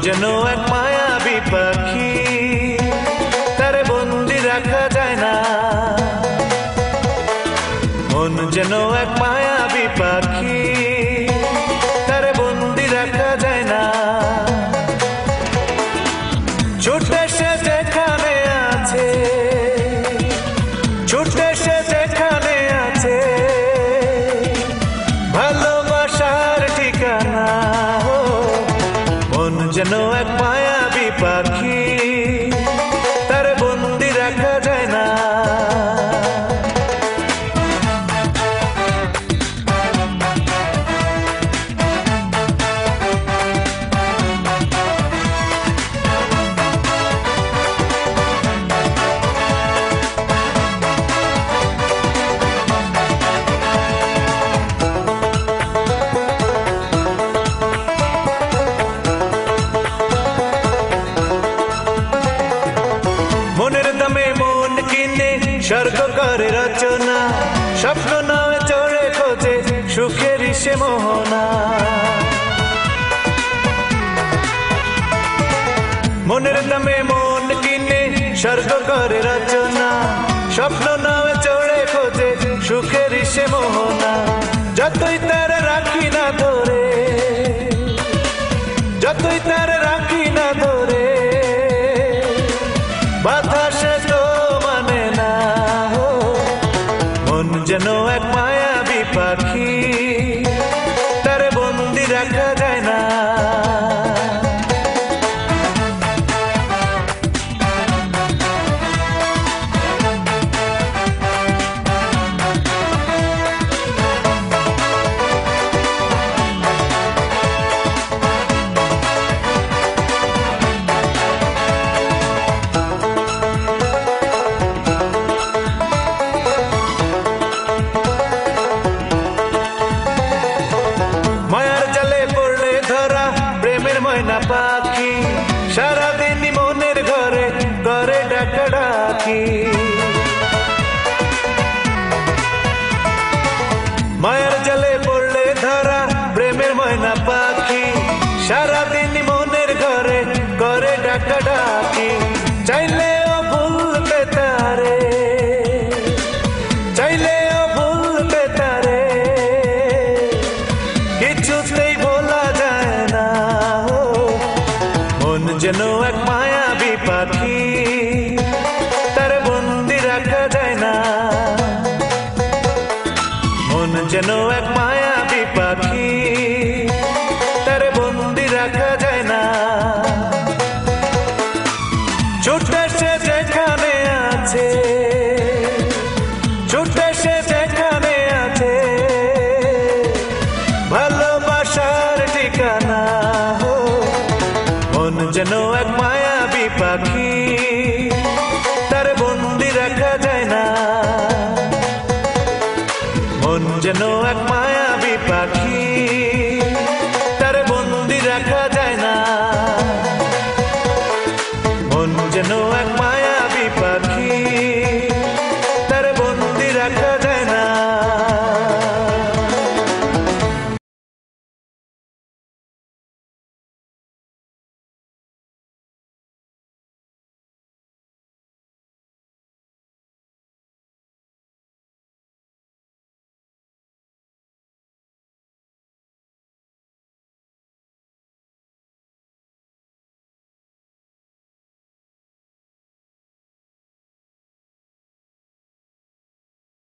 যেন এক মায়াবী পাখি, তারে বন্দি রাখা যায় না। মন যেন এক মায়াবী পাখি, তারে বন্দি রাখা যায় না। ছুটে সে যেখানে আছে, ছুটে সে যেখানে আছে, ভালোবাসার ঠিকানা। মন যেন এক মায়াবী পাখি, তারে বন্দি রাখা যায় না। মনের দামে মন কিনে স্বর্গ করে রচনা, স্বপ্ন নয় চড়ে খোঁজে সুখের সে মোহনা। মনের দামে মন কিনে স্বর্গ করে রচনা, স্বপ্ন নয় চড়ে খোঁজে সুখের সে মোহনা। যতই তার রাখি না ধরে, যতই তার রাখি না ধরে, বাধা সে তো মানে না। মন যেন এক মায়াবী পাখি, তারে বন্দি রাখা যায় না। মায়ার জালে পড়লে ধরা প্রেমের ময়না পাখি, সারাদিন মনের ঘরে করে ডাকাডাকি। মায়ার জালে পড়লে ধরা প্রেমের ময়না পাখি, সারাদিন মনের ঘরে করে ডাকাডাকি। চাইলেও ভুলতে তারে, চাইলেও ভুলতে তারে, কিছুতেই ভোলা যায় না। মন যেন এক মায়াবী পাখি, তারে বন্দি রাখা যায় না। মন যেন এক মায়াবী পাখি, তারে বন্দি রাখা যায় না। ছুটে সে যেখানে আছে, ছুটে সে যেখানে আছে, ভালোবাসার ঠিকানা। মন যেন এক মায়াবী পাখি, তারে বন্দি রাখা যায় না। মন যেন এক